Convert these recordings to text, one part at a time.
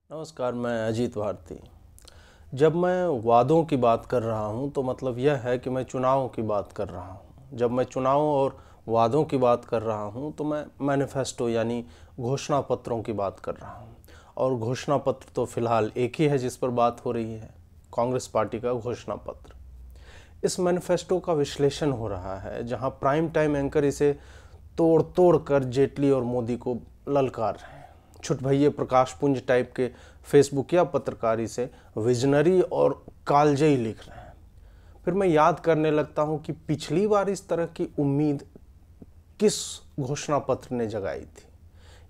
नमस्कार, मैं अजीत भारती। जब मैं वादों की बात कर रहा हूं तो मतलब यह है कि मैं चुनावों की बात कर रहा हूं। जब मैं चुनावों और वादों की बात कर रहा हूं तो मैं मैनिफेस्टो यानी घोषणा पत्रों की बात कर रहा हूं। और घोषणा पत्र तो फिलहाल एक ही है जिस पर बात हो रही है, कांग्रेस पार्टी का घोषणा पत्र। इस मैनिफेस्टो का विश्लेषण हो रहा है जहां प्राइम टाइम एंकर इसे तोड़ तोड़ कर जेटली और मोदी को ललकार रहे हैं। छुटभइये प्रकाश पुंज टाइप के फेसबुक या पत्रकारी से विजनरी और कालजयी लिख रहे हैं। फिर मैं याद करने लगता हूं कि पिछली बार इस तरह की उम्मीद किस घोषणा पत्र ने जगाई थी।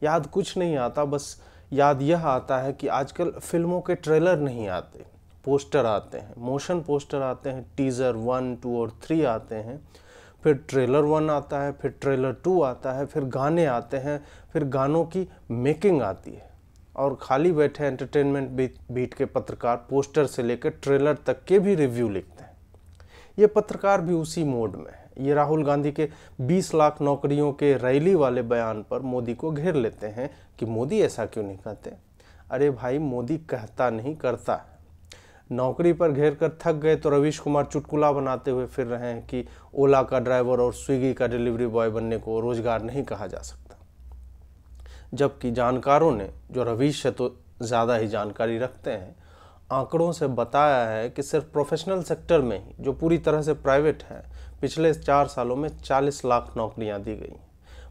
याद कुछ नहीं आता, बस याद यह आता है कि आजकल फिल्मों के ट्रेलर नहीं आते, पोस्टर आते हैं, मोशन पोस्टर आते हैं, टीजर 1, 2 और 3 आते हैं, फिर ट्रेलर 1 आता है, फिर ट्रेलर 2 आता है, फिर गाने आते हैं, फिर गानों की मेकिंग आती है। और खाली बैठे एंटरटेनमेंट बीट के पत्रकार पोस्टर से लेकर ट्रेलर तक के भी रिव्यू लिखते हैं। ये पत्रकार भी उसी मोड में है। ये राहुल गांधी के 20 लाख नौकरियों के रैली वाले बयान पर मोदी को घेर लेते हैं कि मोदी ऐसा क्यों नहीं कहते। अरे भाई, मोदी कहता नहीं, करता है। नौकरी पर घेर कर थक गए तो रवीश कुमार चुटकुला बनाते हुए फिर रहे हैं कि ओला का ड्राइवर और स्विगी का डिलीवरी बॉय बनने को रोजगार नहीं कहा जा सकता। जबकि जानकारों ने, जो रवीश से तो ज़्यादा ही जानकारी रखते हैं, आंकड़ों से बताया है कि सिर्फ प्रोफेशनल सेक्टर में ही, जो पूरी तरह से प्राइवेट है, पिछले 4 सालों में 40 लाख नौकरियां दी गई।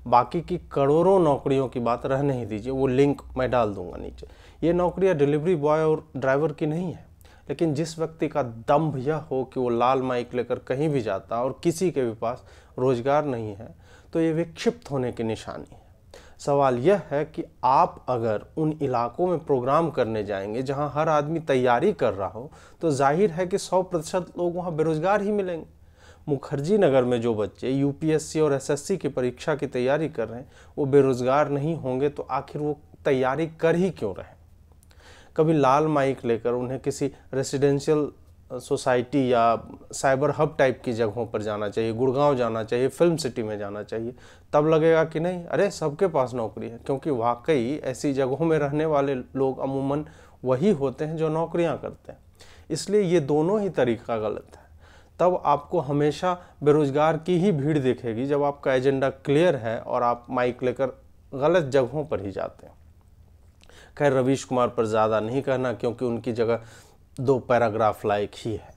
बाकी की करोड़ों नौकरियों की बात रहने ही दीजिए, वो लिंक मैं डाल दूंगा नीचे। ये नौकरियां डिलीवरी बॉय और ड्राइवर की नहीं है, लेकिन जिस व्यक्ति का दम्भ यह हो कि वो लाल माइक लेकर कहीं भी जाता और किसी के भी पास रोजगार नहीं है, तो ये विक्षिप्त होने की निशानी है। सवाल यह है कि आप अगर उन इलाकों में प्रोग्राम करने जाएंगे जहां हर आदमी तैयारी कर रहा हो, तो जाहिर है कि 100% लोग वहां बेरोजगार ही मिलेंगे। मुखर्जी नगर में जो बच्चे यूपीएससी और एसएससी की परीक्षा की तैयारी कर रहे हैं, वो बेरोजगार नहीं होंगे तो आखिर वो तैयारी कर ही क्यों रहे। कभी लाल माइक लेकर उन्हें किसी रेसिडेंशियल सोसाइटी या साइबर हब टाइप की जगहों पर जाना चाहिए, गुड़गांव जाना चाहिए, फिल्म सिटी में जाना चाहिए, तब लगेगा कि नहीं, अरे सबके पास नौकरी है। क्योंकि वाकई ऐसी जगहों में रहने वाले लोग अमूमन वही होते हैं जो नौकरियां करते हैं। इसलिए ये दोनों ही तरीका गलत है। तब आपको हमेशा बेरोजगार की ही भीड़ दिखेगी जब आपका एजेंडा क्लियर है और आप माइक लेकर गलत जगहों पर ही जाते हैं। खैर, रवीश कुमार पर ज़्यादा नहीं कहना, क्योंकि उनकी जगह 2 पैराग्राफ लायक ही है।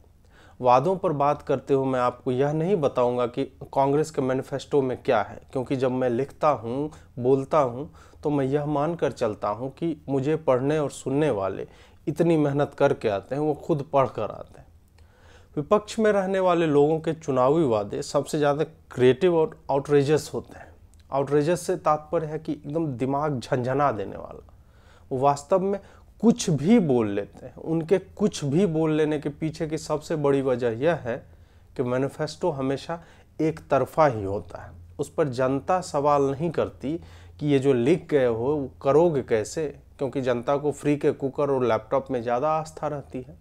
वादों पर बात करते हुए मैं आपको यह नहीं बताऊंगा कि कांग्रेस के मैनिफेस्टो में क्या है, क्योंकि जब मैं लिखता हूं, बोलता हूं, तो मैं यह मानकर चलता हूं कि मुझे पढ़ने और सुनने वाले इतनी मेहनत करके आते हैं, वो खुद पढ़ कर आते हैं। विपक्ष में रहने वाले लोगों के चुनावी वादे सबसे ज़्यादा क्रिएटिव और आउटरेजस होते हैं। आउटरेजस से तात्पर्य है कि एकदम दिमाग झंझना देने वाला। वो वास्तव में कुछ भी बोल लेते हैं। उनके कुछ भी बोल लेने के पीछे की सबसे बड़ी वजह यह है कि मैनिफेस्टो हमेशा एक तरफा ही होता है। उस पर जनता सवाल नहीं करती कि ये जो लिख गए हो वो करोगे कैसे, क्योंकि जनता को फ्री के कुकर और लैपटॉप में ज़्यादा आस्था रहती है।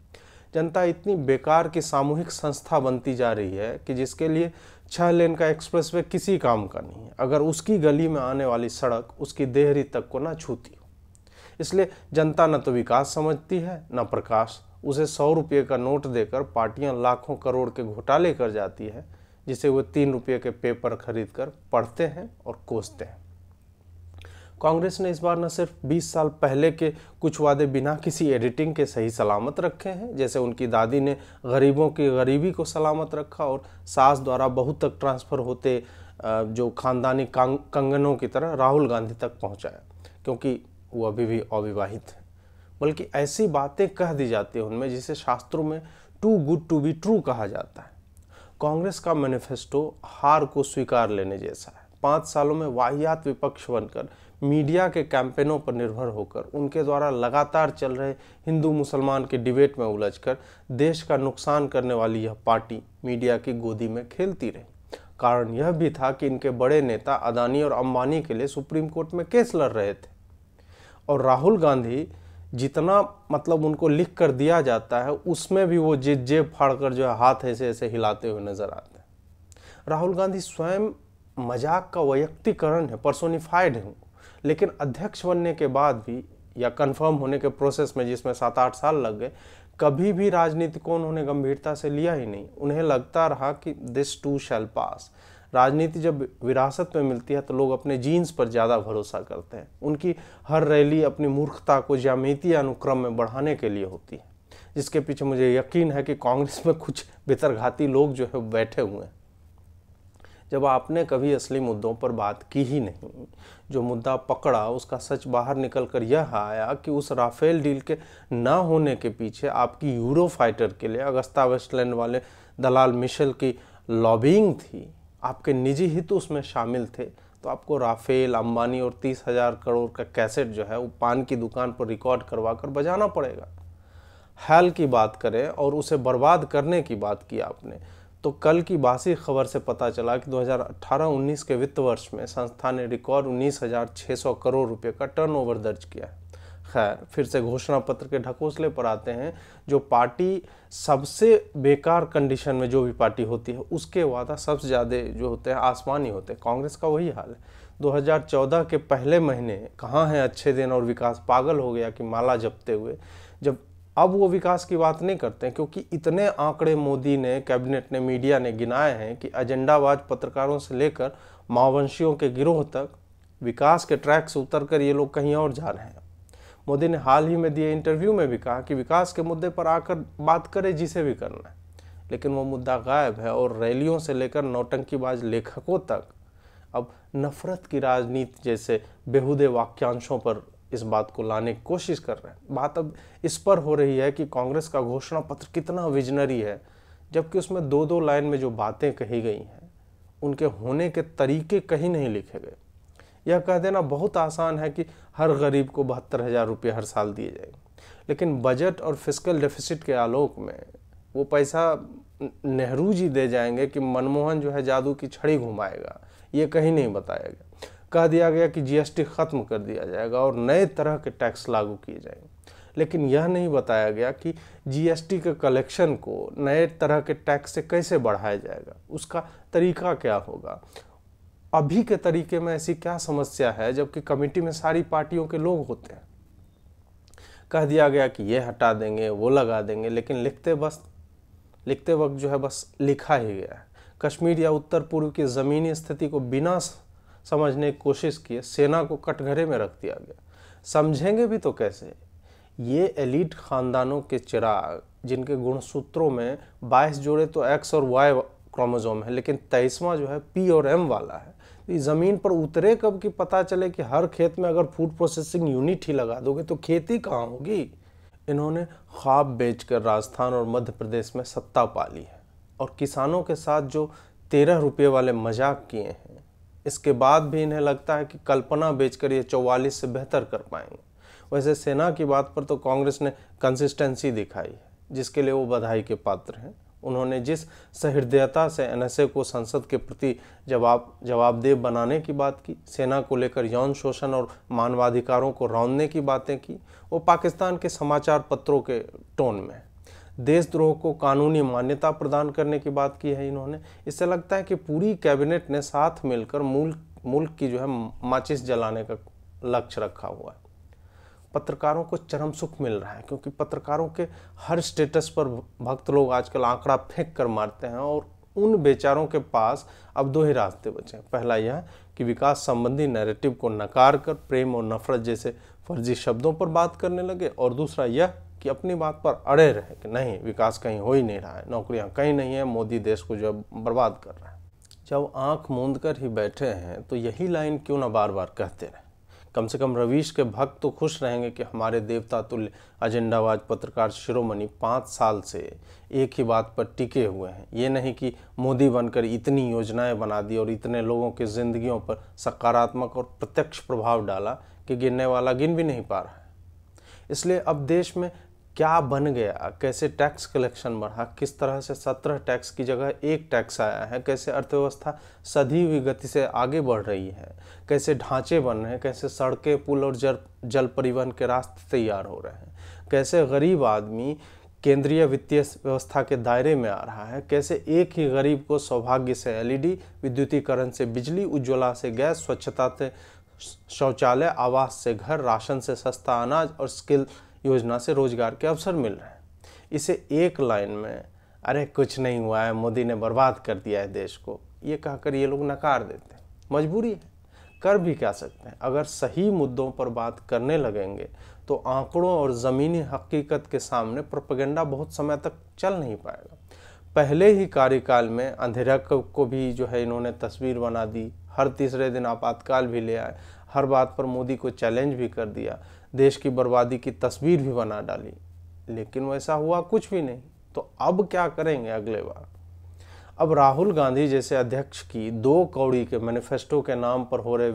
जनता इतनी बेकार की सामूहिक संस्था बनती जा रही है कि जिसके लिए 6 लेन का एक्सप्रेसवे किसी काम का नहीं है, अगर उसकी गली में आने वाली सड़क उसकी देहरी तक को ना छूती। इसलिए जनता न तो विकास समझती है न प्रकाश। उसे 100 रुपये का नोट देकर पार्टियां लाखों करोड़ के घोटाले कर जाती है, जिसे वो 3 रुपये के पेपर खरीद कर पढ़ते हैं और कोसते हैं। कांग्रेस ने इस बार न सिर्फ 20 साल पहले के कुछ वादे बिना किसी एडिटिंग के सही सलामत रखे हैं, जैसे उनकी दादी ने गरीबों की गरीबी को सलामत रखा और सास द्वारा बहू तक ट्रांसफ़र होते जो खानदानी कंगनों की तरह राहुल गांधी तक पहुंचाया, क्योंकि वो अभी भी अविवाहित है। बल्कि ऐसी बातें कह दी जाती है उनमें जिसे शास्त्रों में too good to be true कहा जाता है। कांग्रेस का मैनिफेस्टो हार को स्वीकार लेने जैसा है। 5 सालों में वाहियात विपक्ष बनकर मीडिया के कैंपेनों पर निर्भर होकर उनके द्वारा लगातार चल रहे हिंदू मुसलमान के डिबेट में उलझकर देश का नुकसान करने वाली यह पार्टी मीडिया की गोदी में खेलती रही। कारण यह भी था कि इनके बड़े नेता अदानी और अंबानी के लिए सुप्रीम कोर्ट में केस लड़ रहे थे, और राहुल गांधी जितना मतलब उनको लिख कर दिया जाता है उसमें भी वो जेब फाड़कर जो है हाथ ऐसे ऐसे हिलाते हुए नजर आते हैं। राहुल गांधी स्वयं मजाक का वैयक्तिकरण है, पर्सोनिफाइड है, लेकिन अध्यक्ष बनने के बाद भी या कंफर्म होने के प्रोसेस में जिसमें 7-8 साल लग गए, कभी भी राजनीति को उन्होंने गंभीरता से लिया ही नहीं। उन्हें लगता रहा कि दिस टू शैल पास। राजनीति जब विरासत में मिलती है तो लोग अपने जीन्स पर ज़्यादा भरोसा करते हैं। उनकी हर रैली अपनी मूर्खता को ज्यामितीय अनुक्रम में बढ़ाने के लिए होती है, जिसके पीछे मुझे यकीन है कि कांग्रेस में कुछ बेतरघाती लोग जो है बैठे हुए हैं। जब आपने कभी असली मुद्दों पर बात की ही नहीं, जो मुद्दा पकड़ा उसका सच बाहर निकल कर यह आया कि उस राफेल डील के ना होने के पीछे आपकी यूरो फाइटर के लिए अगस्ता वेस्टलैंड वाले दलाल मिशेल की लॉबिंग थी, आपके निजी हित उसमें शामिल थे, तो आपको राफेल, अंबानी और 30,000 करोड़ का कैसेट जो है वो पान की दुकान पर रिकॉर्ड करवा कर बजाना पड़ेगा। हाल की बात करें और उसे बर्बाद करने की बात की आपने, तो कल की बासी खबर से पता चला कि 2018-19 के वित्त वर्ष में संस्था ने रिकॉर्ड 19,600 करोड़ रुपए का टर्नओवर दर्ज किया है। खैर, फिर से घोषणा पत्र के ढकोसले पर आते हैं। जो पार्टी सबसे बेकार कंडीशन में जो भी पार्टी होती है उसके वादा सबसे ज़्यादा जो होते हैं आसमानी होते हैं। कांग्रेस का वही हाल है। 2014 के पहले महीने कहाँ हैं अच्छे दिन और विकास पागल हो गया कि माला जपते हुए, जब अब वो विकास की बात नहीं करते हैं, क्योंकि इतने आंकड़े मोदी ने, कैबिनेट ने, मीडिया ने गिनाए हैं कि एजेंडाबाज पत्रकारों से लेकर माओवंशियों के गिरोह तक विकास के ट्रैक से उतरकर ये लोग कहीं और जा रहे हैं। मोदी ने हाल ही में दिए इंटरव्यू में भी कहा कि विकास के मुद्दे पर आकर बात करे जिसे भी करना है, लेकिन वो मुद्दा गायब है और रैलियों से लेकर नौटंकीबाज लेखकों तक अब नफरत की राजनीति जैसे बेहुदे वाक्यांशों पर इस बात को लाने की कोशिश कर रहे हैं। बात अब इस पर हो रही है कि कांग्रेस का घोषणा पत्र कितना विजनरी है, जबकि उसमें 2-2 लाइन में जो बातें कही गई हैं उनके होने के तरीके कहीं नहीं लिखे गए। यह कह देना बहुत आसान है कि हर गरीब को 72,000 रुपये हर साल दिए जाएंगे, लेकिन बजट और फिस्कल डेफिसिट के आलोक में वो पैसा नेहरू जी दे जाएंगे कि मनमोहन जो है जादू की छड़ी घुमाएगा, ये कहीं नहीं बताया गया। कह दिया गया कि जीएसटी खत्म कर दिया जाएगा और नए तरह के टैक्स लागू किए जाएंगे, लेकिन यह नहीं बताया गया कि जीएसटी के कलेक्शन को नए तरह के टैक्स से कैसे बढ़ाया जाएगा, उसका तरीका क्या होगा। अभी के तरीके में ऐसी क्या समस्या है जबकि कमेटी में सारी पार्टियों के लोग होते हैं। कह दिया गया कि ये हटा देंगे, वो लगा देंगे, लेकिन लिखते वक्त जो है बस लिखा ही गया है। कश्मीर या उत्तर पूर्व की ज़मीनी स्थिति को बिना समझने की कोशिश किए सेना को कटघरे में रख दिया गया। समझेंगे भी तो कैसे? ये एलीट खानदानों के चिराग जिनके गुणसूत्रों में 22 जोड़े तो एक्स और वाई क्रोमोसोम है, लेकिन 23वां जो है पी और एम वाला है। इस ज़मीन पर उतरे कब कि पता चले कि हर खेत में अगर फूड प्रोसेसिंग यूनिट ही लगा दोगे तो खेती कहाँ होगी। इन्होंने ख्वाब बेचकर राजस्थान और मध्य प्रदेश में सत्ता पा ली है और किसानों के साथ जो 13 रुपये वाले मजाक किए हैं, इसके बाद भी इन्हें लगता है कि कल्पना बेचकर ये 44 से बेहतर कर पाएंगे। वैसे सेना की बात पर तो कांग्रेस ने कंसिस्टेंसी दिखाई है, जिसके लिए वो बधाई के पात्र हैं। उन्होंने जिस सहृदयता से एनएसए को संसद के प्रति जवाबदेह बनाने की बात की, सेना को लेकर यौन शोषण और मानवाधिकारों को रौंदने की बातें की, वो पाकिस्तान के समाचार पत्रों के टोन में। देशद्रोह को कानूनी मान्यता प्रदान करने की बात की है इन्होंने। इससे लगता है कि पूरी कैबिनेट ने साथ मिलकर मुल्क की जो है माचिस जलाने का लक्ष्य रखा हुआ है। पत्रकारों को चरम सुख मिल रहा है, क्योंकि पत्रकारों के हर स्टेटस पर भक्त लोग आजकल आंकड़ा फेंक कर मारते हैं और उन बेचारों के पास अब 2 ही रास्ते बचे हैं। पहला यह कि विकास संबंधी नैरेटिव को नकार कर प्रेम और नफरत जैसे फर्जी शब्दों पर बात करने लगे, और दूसरा यह कि अपनी बात पर अड़े रहे कि नहीं, विकास कहीं हो ही नहीं रहा है, नौकरियां कहीं नहीं है, मोदी देश को जो बर्बाद कर रहा है। जब आंख मूंद कर ही बैठे हैं तो यही लाइन क्यों ना बार बार कहते रहें। कम से कम रवीश के भक्त तो खुश रहेंगे कि हमारे देवता तुल्य एजेंडाबाज पत्रकार शिरोमणि 5 साल से एक ही बात पर टिके हुए हैं। ये नहीं कि मोदी बनकर इतनी योजनाएं बना दी और इतने लोगों की जिंदगियों पर सकारात्मक और प्रत्यक्ष प्रभाव डाला कि गिनने वाला गिन भी नहीं पा रहा है। इसलिए अब देश में क्या बन गया, कैसे टैक्स कलेक्शन बढ़ा, किस तरह से 17 टैक्स की जगह 1 टैक्स आया है, कैसे अर्थव्यवस्था सधी हुई गति से आगे बढ़ रही है, कैसे ढांचे बन रहे हैं, कैसे सड़कें, पुल और जल परिवहन के रास्ते तैयार हो रहे हैं, कैसे गरीब आदमी केंद्रीय वित्तीय व्यवस्था के दायरे में आ रहा है, कैसे एक ही गरीब को सौभाग्य से एलईडी, विद्युतीकरण से बिजली, उज्ज्वला से गैस, स्वच्छता से शौचालय, आवास से घर, राशन से सस्ता अनाज और स्किल योजना से रोजगार के अवसर मिल रहे हैं। इसे एक लाइन में अरे कुछ नहीं हुआ है, मोदी ने बर्बाद कर दिया है देश को, ये कहकर ये लोग नकार देते हैं। मजबूरी है, कर भी क्या सकते हैं। अगर सही मुद्दों पर बात करने लगेंगे तो आंकड़ों और ज़मीनी हकीकत के सामने प्रोपेगेंडा बहुत समय तक चल नहीं पाएगा। पहले ही कार्यकाल में अंधेरा को भी जो है इन्होंने तस्वीर बना दी, हर तीसरे दिन आपातकाल भी ले आए, हर बात पर मोदी को चैलेंज भी कर दिया, देश की बर्बादी की तस्वीर भी बना डाली, लेकिन वैसा हुआ कुछ भी नहीं। तो अब क्या करेंगे अगले बार? अब राहुल गांधी जैसे अध्यक्ष की 2 कौड़ी के मैनिफेस्टो के नाम पर हो रहे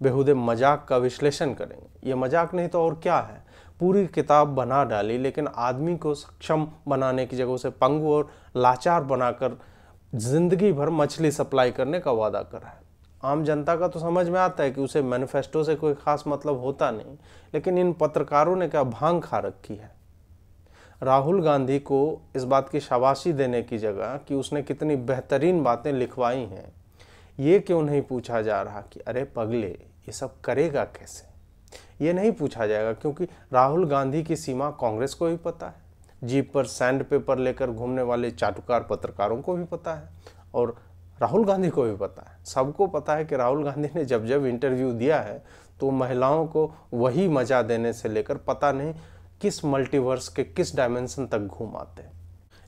बेहुदे मजाक का विश्लेषण करेंगे। ये मजाक नहीं तो और क्या है। पूरी किताब बना डाली, लेकिन आदमी को सक्षम बनाने की जगह उसे पंगु और लाचार बनाकर जिंदगी भर मछली सप्लाई करने का वादा कर रहा है। आम जनता का तो समझ में आता है कि उसे मैनिफेस्टो से कोई खास मतलब होता नहीं, लेकिन इन पत्रकारों ने क्या भांग खा रखी है। राहुल गांधी को इस बात की शाबाशी देने की जगह कि उसने कितनी बेहतरीन बातें लिखवाई हैं, ये क्यों नहीं पूछा जा रहा कि अरे पगले ये सब करेगा कैसे। ये नहीं पूछा जाएगा, क्योंकि राहुल गांधी की सीमा कांग्रेस को भी पता है, जीप पर सैंड पेपर लेकर घूमने वाले चाटुकार पत्रकारों को भी पता है, और राहुल गांधी को भी पता है। सबको पता है कि राहुल गांधी ने जब जब इंटरव्यू दिया है तो महिलाओं को वही मजा देने से लेकर पता नहीं किस मल्टीवर्स के किस डायमेंशन तक घूम आते हैं।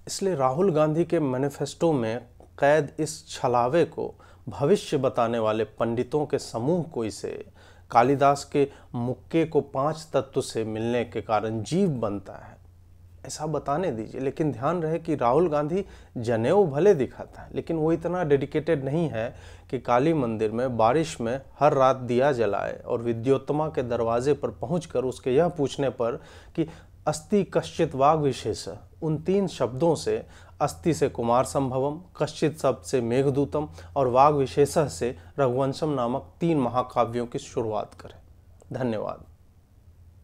इसलिए राहुल गांधी के मैनिफेस्टो में कैद इस छलावे को भविष्य बताने वाले पंडितों के समूह को इसे कालिदास के मुक्के को 5 तत्व से मिलने के कारण जीव बनता है, ऐसा बताने दीजिए। लेकिन ध्यान रहे कि राहुल गांधी जनेऊ भले दिखाता है, लेकिन वो इतना डेडिकेटेड नहीं है कि काली मंदिर में बारिश में हर रात दिया जलाए और विद्योत्तमा के दरवाजे पर पहुंचकर उसके यह पूछने पर कि अस्ति कश्चित वाग विशेष, उन 3 शब्दों से अस्ति से कुमार संभवम, कश्चित शब्द से मेघदूतम और वाग विशेष से रघुवंशम नामक 3 महाकाव्यों की शुरुआत करें। धन्यवाद।